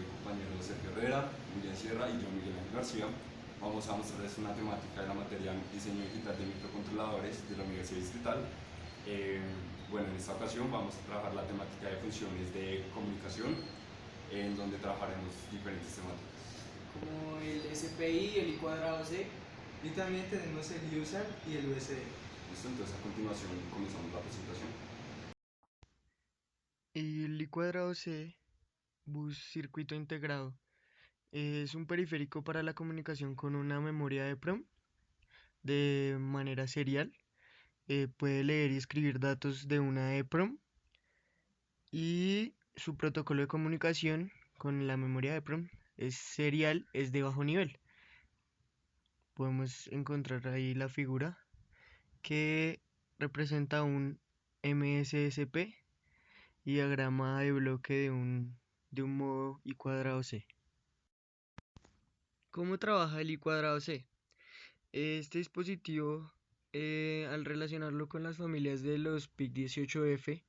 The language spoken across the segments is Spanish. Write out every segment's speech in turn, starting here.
mi compañero Sergio Herrera, Julián Sierra y yo, Miguel Ángel García. Vamos a mostrarles una temática de la materia Diseño Digital de Microcontroladores de la Universidad Distrital. Eh, bueno, en esta ocasión vamos a trabajar la temática de funciones de comunicación, en donde trabajaremos diferentes temáticas. Como el SPI, el I cuadrado C. Y también tenemos el USAR y el USB. Listo, entonces a continuación comenzamos la presentación. El I cuadrado C, bus circuito integrado, es un periférico para la comunicación con una memoria EPROM de manera serial. Puede leer y escribir datos de una EPROM y su protocolo de comunicación con la memoria EPROM es serial, es de bajo nivel. Podemos encontrar ahí la figura que representa un MSSP y diagrama de bloque de un modo I cuadrado C. ¿Cómo trabaja el I cuadrado C? Este dispositivo, al relacionarlo con las familias de los PIC18F,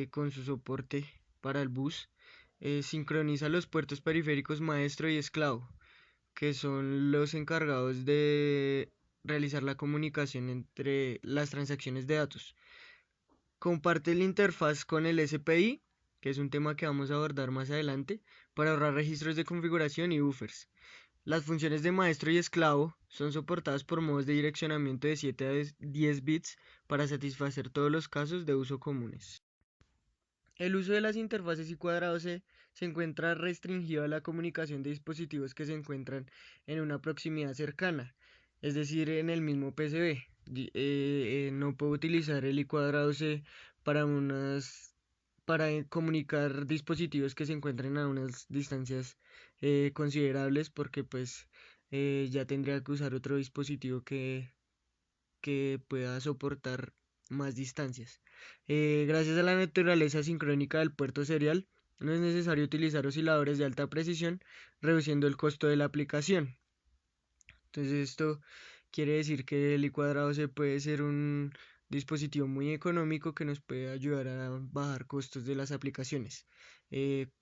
con su soporte para el bus, sincroniza los puertos periféricos maestro y esclavo, que son los encargados de realizar la comunicación entre las transacciones de datos. Comparte la interfaz con el SPI, que es un tema que vamos a abordar más adelante, para ahorrar registros de configuración y buffers. Las funciones de maestro y esclavo son soportadas por modos de direccionamiento de 7 a 10 bits para satisfacer todos los casos de uso comunes. El uso de las interfaces y cuadrados se encuentra restringido a la comunicación de dispositivos que se encuentran en una proximidad cercana, es decir, en el mismo PCB. No puedo utilizar el I cuadrado C para comunicar dispositivos que se encuentren a unas distancias considerables, porque pues ya tendría que usar otro dispositivo que pueda soportar más distancias. Gracias a la naturaleza sincrónica del puerto serial, no es necesario utilizar osciladores de alta precisión, reduciendo el costo de la aplicación. Entonces esto quiere decir que el I cuadrado C puede ser un dispositivo muy económico que nos puede ayudar a bajar costos de las aplicaciones.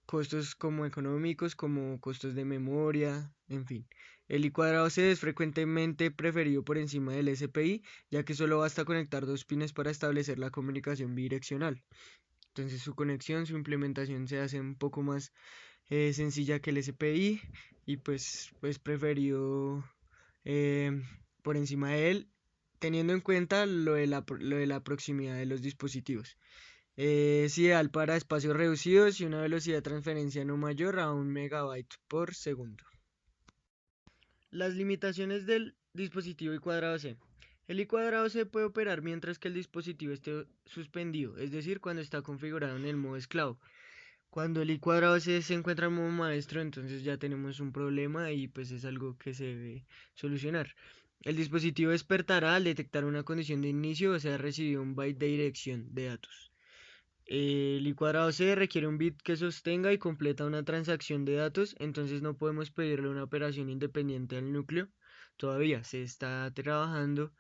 Costos como económicos, como costos de memoria, en fin. El I cuadrado C es frecuentemente preferido por encima del SPI, ya que solo basta conectar dos pines para establecer la comunicación bidireccional. Entonces su conexión, su implementación se hace un poco más sencilla que el SPI y pues es preferido eh, por encima de él, teniendo en cuenta lo de la proximidad de los dispositivos. Es ideal para espacios reducidos y una velocidad de transferencia no mayor a 1 MB por segundo. Las limitaciones del dispositivo I cuadrado C. El I cuadrado C puede operar mientras que el dispositivo esté suspendido, es decir, cuando está configurado en el modo esclavo. Cuando el I cuadrado se encuentra en modo maestro, entonces ya tenemos un problema y pues es algo que se debe solucionar. El dispositivo despertará al detectar una condición de inicio, o sea, recibió un byte de dirección de datos. El I cuadrado C requiere un bit que sostenga y completa una transacción de datos, entonces no podemos pedirle una operación independiente al núcleo. Todavía se está trabajando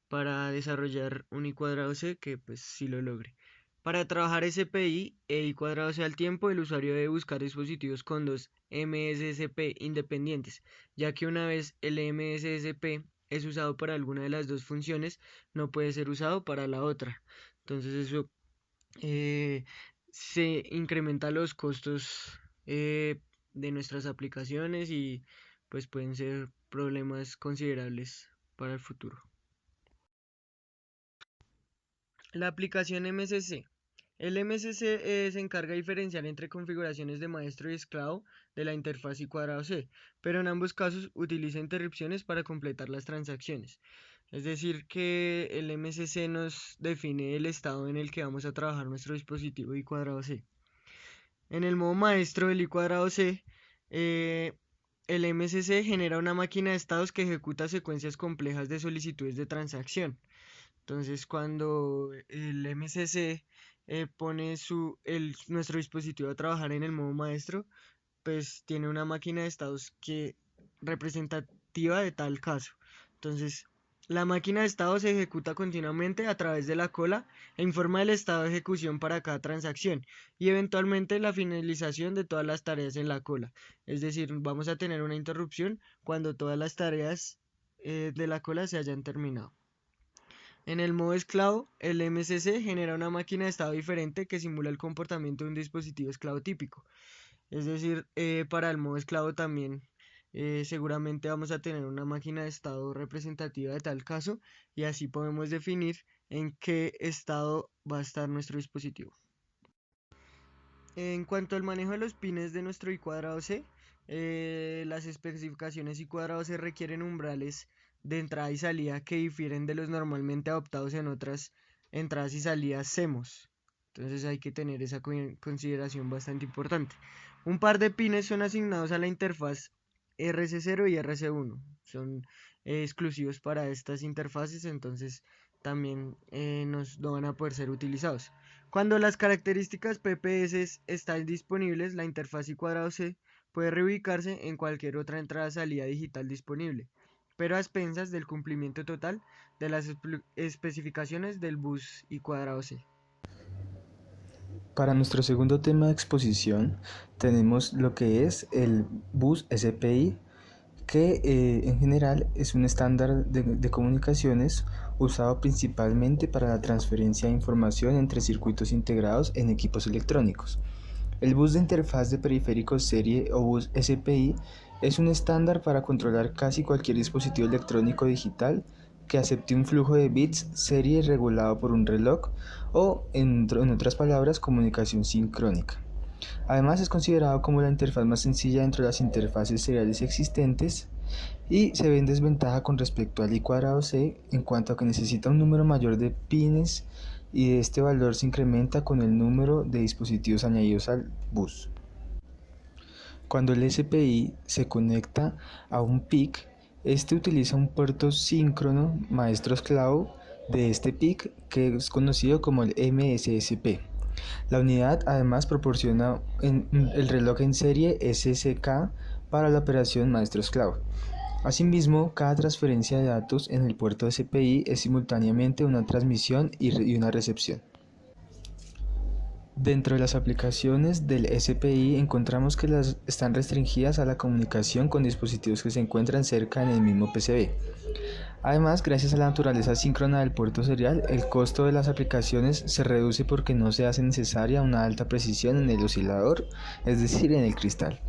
para desarrollar un I cuadrado C que pues sí lo logre. Para trabajar SPI e I cuadrado C al tiempo, el usuario debe buscar dispositivos con dos MSSP independientes, ya que una vez el MSSP es usado para alguna de las dos funciones, no puede ser usado para la otra. Entonces eso eh, se incrementan los costos de nuestras aplicaciones y pues pueden ser problemas considerables para el futuro. La aplicación MSC. El MSC se encarga de diferenciar entre configuraciones de maestro y esclavo de la interfaz y cuadrado C, pero en ambos casos utiliza interrupciones para completar las transacciones. Es decir, que el MSC nos define el estado en el que vamos a trabajar nuestro dispositivo y cuadrado C. En el modo maestro del I cuadrado C, eh, el MSC genera una máquina de estados que ejecuta secuencias complejas de solicitudes de transacción. Entonces, cuando el MSC pone nuestro dispositivo a trabajar en el modo maestro, pues tiene una máquina de estados que representativa de tal caso. Entonces, La máquina de estado se ejecuta continuamente a través de la cola e informa del estado de ejecución para cada transacción y eventualmente la finalización de todas las tareas en la cola. Es decir, vamos a tener una interrupción cuando todas las tareas de la cola se hayan terminado. En el modo esclavo, el MCC genera una máquina de estado diferente que simula el comportamiento de un dispositivo esclavo típico. Es decir, para el modo esclavo también seguramente vamos a tener una máquina de estado representativa de tal caso y así podemos definir en qué estado va a estar nuestro dispositivo. En cuanto al manejo de los pines de nuestro I cuadrado C, las especificaciones I cuadrado C requieren umbrales de entrada y salida que difieren de los normalmente adoptados en otras entradas y salidas CMOS. Entonces hay que tener esa consideración bastante importante. Un par de pines son asignados a la interfaz RC0 y RC1. Son exclusivos para estas interfaces, entonces también no van a poder ser utilizados. Cuando las características PPS están disponibles, la interfaz I cuadrado C puede reubicarse en cualquier otra entrada-salida digital disponible, pero a expensas del cumplimiento total de las especificaciones del bus I cuadrado C. Para nuestro segundo tema de exposición tenemos lo que es el bus SPI, que en general es un estándar de comunicaciones usado principalmente para la transferencia de información entre circuitos integrados en equipos electrónicos. El bus de interfaz de periféricos serie o bus SPI es un estándar para controlar casi cualquier dispositivo electrónico digital que acepte un flujo de bits serie regulado por un reloj o, en otras palabras, comunicación sincrónica. Además, es considerado como la interfaz más sencilla dentro de las interfaces seriales existentes y se ve en desventaja con respecto al I cuadrado C en cuanto a que necesita un número mayor de pines y este valor se incrementa con el número de dispositivos añadidos al bus. Cuando el SPI se conecta a un PIC, este utiliza un puerto síncrono maestro-esclavo de este PIC que es conocido como el MSSP. La unidad además proporciona el reloj en serie SSK para la operación maestro-esclavo. Asimismo, cada transferencia de datos en el puerto SPI es simultáneamente una transmisión y una recepción. Dentro de las aplicaciones del SPI encontramos que las están restringidas a la comunicación con dispositivos que se encuentran cerca en el mismo PCB. Además, gracias a la naturaleza síncrona del puerto serial, el costo de las aplicaciones se reduce porque no se hace necesaria una alta precisión en el oscilador, es decir, en el cristal.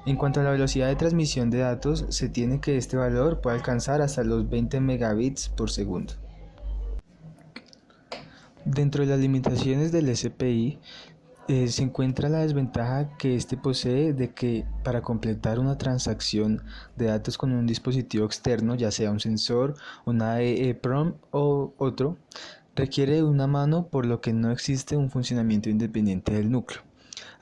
En cuanto a la velocidad de transmisión de datos, se tiene que este valor puede alcanzar hasta los 20 megabits por segundo. Dentro de las limitaciones del SPI, se encuentra la desventaja que este posee de que para completar una transacción de datos con un dispositivo externo, ya sea un sensor, una EEPROM o otro, requiere de una mano, por lo que no existe un funcionamiento independiente del núcleo.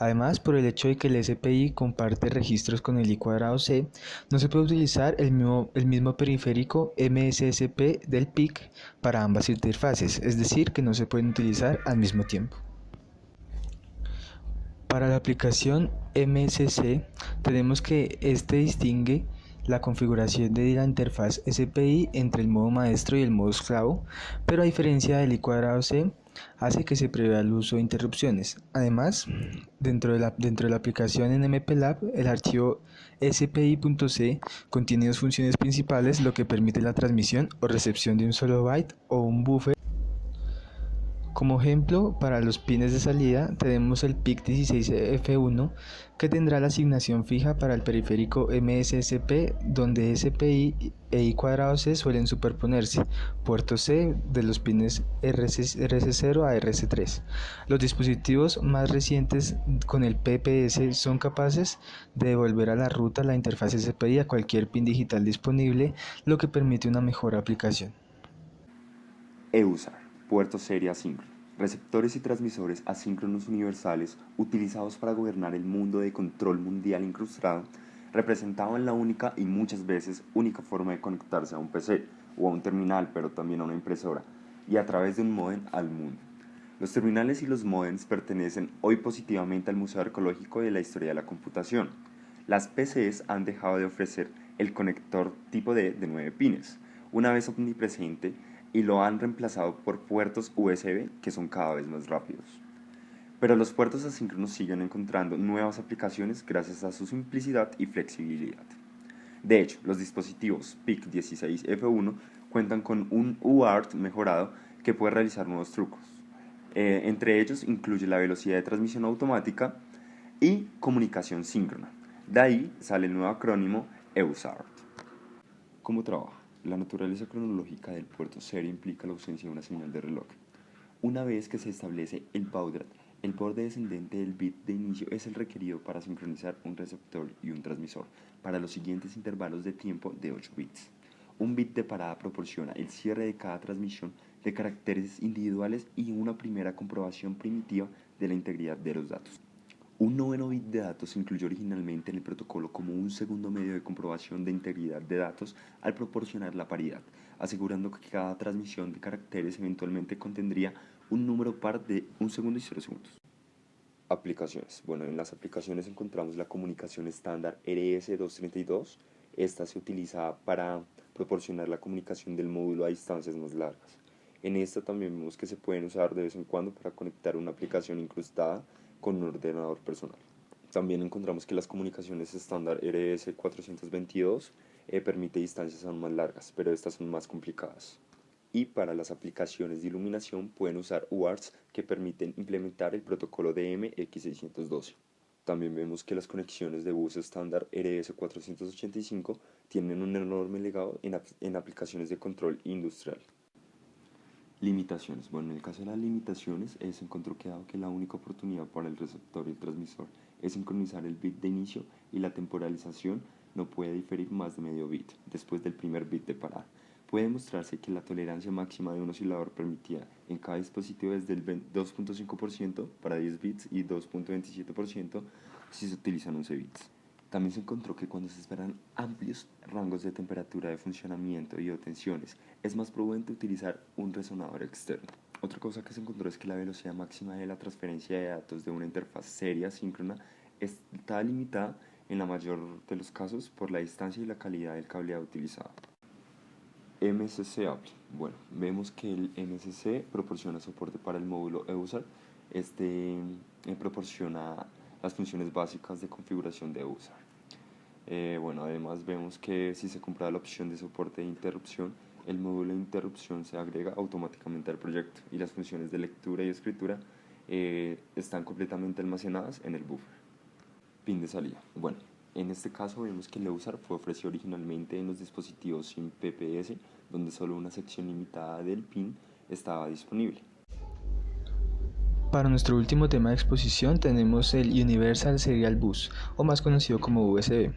Además, por el hecho de que el SPI comparte registros con el I cuadrado C, no se puede utilizar el mismo periférico MSSP del PIC para ambas interfaces, es decir, que no se pueden utilizar al mismo tiempo. Para la aplicación MSC, tenemos que este distingue la configuración de la interfaz SPI entre el modo maestro y el modo esclavo, pero a diferencia del I cuadrado C, hace que se prevea el uso de interrupciones. Además, dentro de la aplicación en MPLAB, el archivo spi.c contiene dos funciones principales, lo que permite la transmisión o recepción de un solo byte o un buffer. Como ejemplo, para los pines de salida tenemos el PIC 16F1 que tendrá la asignación fija para el periférico MSSP, donde SPI e I cuadrado C suelen superponerse, puerto C de los pines RC0 a RC3. Los dispositivos más recientes con el PPS son capaces de devolver a la ruta la interfaz SPI a cualquier pin digital disponible, lo que permite una mejor aplicación. EUSAR, puerto serie asíncrono, receptores y transmisores asíncronos universales utilizados para gobernar el mundo de control mundial incrustado, representaban la única y muchas veces única forma de conectarse a un PC o a un terminal, pero también a una impresora, y a través de un módem al mundo. Los terminales y los módems pertenecen hoy positivamente al Museo Arqueológico de la Historia de la Computación. Las PCs han dejado de ofrecer el conector tipo D de 9 pines, una vez omnipresente y lo han reemplazado por puertos USB que son cada vez más rápidos. Pero los puertos asíncronos siguen encontrando nuevas aplicaciones gracias a su simplicidad y flexibilidad. De hecho, los dispositivos PIC16F1 cuentan con un UART mejorado que puede realizar nuevos trucos. Entre ellos incluye la velocidad de transmisión automática y comunicación síncrona. De ahí sale el nuevo acrónimo EUSART. ¿Cómo trabaja? La naturaleza cronológica del puerto serie implica la ausencia de una señal de reloj. Una vez que se establece el baud rate, el borde descendente del bit de inicio es el requerido para sincronizar un receptor y un transmisor para los siguientes intervalos de tiempo de 8 bits. Un bit de parada proporciona el cierre de cada transmisión de caracteres individuales y una primera comprobación primitiva de la integridad de los datos. Un noveno bit de datos se incluyó originalmente en el protocolo como un segundo medio de comprobación de integridad de datos al proporcionar la paridad, asegurando que cada transmisión de caracteres eventualmente contendría un número par de 1 segundo y 0 segundos. Aplicaciones. Bueno, en las aplicaciones encontramos la comunicación estándar RS-232. Esta se utiliza para proporcionar la comunicación del módulo a distancias más largas. En esta también vemos que se pueden usar de vez en cuando para conectar una aplicación incrustada con un ordenador personal. También encontramos que las comunicaciones estándar RS-422 permite distancias aún más largas, pero estas son más complicadas. Y para las aplicaciones de iluminación pueden usar UARTs que permiten implementar el protocolo DMX612. También vemos que las conexiones de bus estándar RS-485 tienen un enorme legado en aplicaciones de control industrial. Limitaciones. Bueno, en el caso de las limitaciones, se encontró que dado que la única oportunidad para el receptor y el transmisor es sincronizar el bit de inicio y la temporalización no puede diferir más de medio bit después del primer bit de parada. Puede demostrarse que la tolerancia máxima de un oscilador permitida en cada dispositivo es del 2.5% para 10 bits y 2.27% si se utilizan 11 bits. También se encontró que cuando se esperan amplios rangos de temperatura de funcionamiento y de tensiones, es más prudente utilizar un resonador externo. Otra cosa que se encontró es que la velocidad máxima de la transferencia de datos de una interfaz seria síncrona está limitada en la mayor de los casos por la distancia y la calidad del cableado utilizado. MSC API. Bueno, vemos que el MSC proporciona soporte para el módulo EUSAR. Proporciona las funciones básicas de configuración de EUSAR. Además vemos que si se compra la opción de soporte de interrupción, el módulo de interrupción se agrega automáticamente al proyecto y las funciones de lectura y escritura están completamente almacenadas en el buffer. Pin de salida. Bueno, en este caso vemos que el EUSAR fue ofrecido originalmente en los dispositivos sin PPS, donde solo una sección limitada del pin estaba disponible. Para nuestro último tema de exposición tenemos el Universal Serial Bus, o más conocido como USB.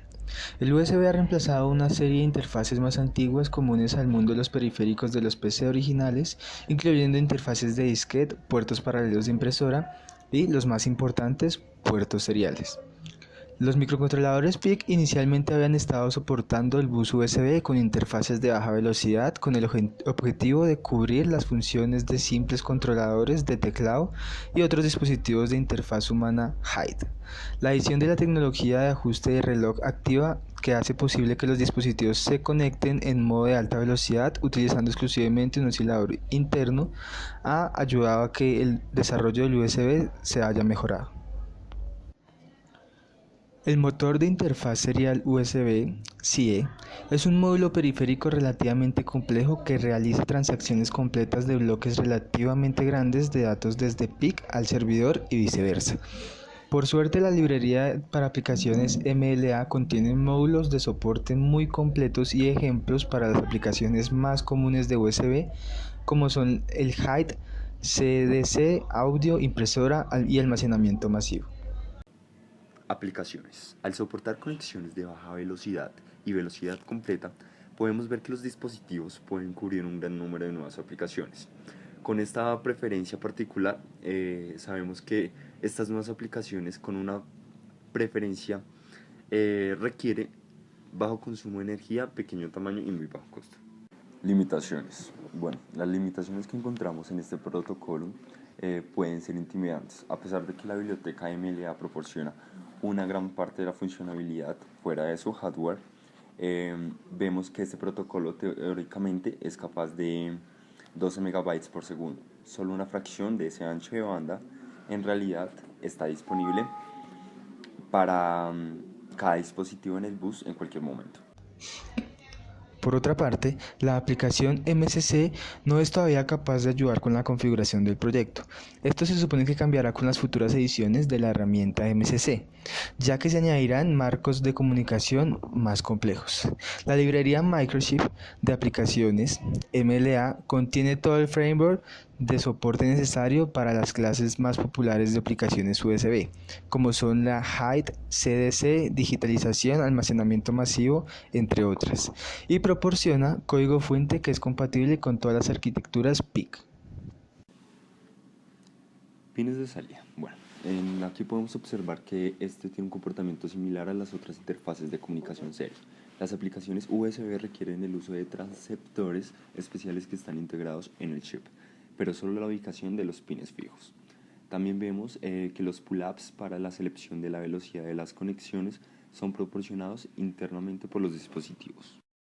El USB ha reemplazado una serie de interfaces más antiguas comunes al mundo de los periféricos de los PC originales, incluyendo interfaces de disquete, puertos paralelos de impresora y, los más importantes, puertos seriales. Los microcontroladores PIC inicialmente habían estado soportando el bus USB con interfaces de baja velocidad con el objetivo de cubrir las funciones de simples controladores de teclado y otros dispositivos de interfaz humana HIDE. La adición de la tecnología de ajuste de reloj activa que hace posible que los dispositivos se conecten en modo de alta velocidad utilizando exclusivamente un oscilador interno ha ayudado a que el desarrollo del USB se haya mejorado. El motor de interfaz serial USB, CIE, es un módulo periférico relativamente complejo que realiza transacciones completas de bloques relativamente grandes de datos desde PIC al servidor y viceversa. Por suerte, la librería para aplicaciones MLA contiene módulos de soporte muy completos y ejemplos para las aplicaciones más comunes de USB, como son el HIDE, CDC, audio, impresora y almacenamiento masivo. Aplicaciones. Al soportar conexiones de baja velocidad y velocidad completa, podemos ver que los dispositivos pueden cubrir un gran número de nuevas aplicaciones. Con esta preferencia particular, sabemos que estas nuevas aplicaciones con una preferencia requiere bajo consumo de energía, pequeño tamaño y muy bajo costo. Limitaciones. Bueno, las limitaciones que encontramos en este protocolo pueden ser intimidantes, a pesar de que la biblioteca MLA proporciona una gran parte de la funcionalidad fuera de su hardware. vemos que este protocolo teóricamente es capaz de 12 megabytes por segundo. Solo una fracción de ese ancho de banda en realidad está disponible para cada dispositivo en el bus en cualquier momento. Por otra parte, la aplicación MCC no es todavía capaz de ayudar con la configuración del proyecto. Esto se supone que cambiará con las futuras ediciones de la herramienta MCC, ya que se añadirán marcos de comunicación más complejos. La librería Microchip de aplicaciones MLA contiene todo el framework de soporte necesario para las clases más populares de aplicaciones USB, como son la HIDE, CDC, digitalización, almacenamiento masivo, entre otras, y proporciona código fuente que es compatible con todas las arquitecturas PIC. Pines de salida. Bueno, aquí podemos observar que este tiene un comportamiento similar a las otras interfaces de comunicación serial. Las aplicaciones USB requieren el uso de transceptores especiales que están integrados en el chip, pero solo la ubicación de los pines fijos. También vemos que los pull-ups para la selección de la velocidad de las conexiones son proporcionados internamente por los dispositivos.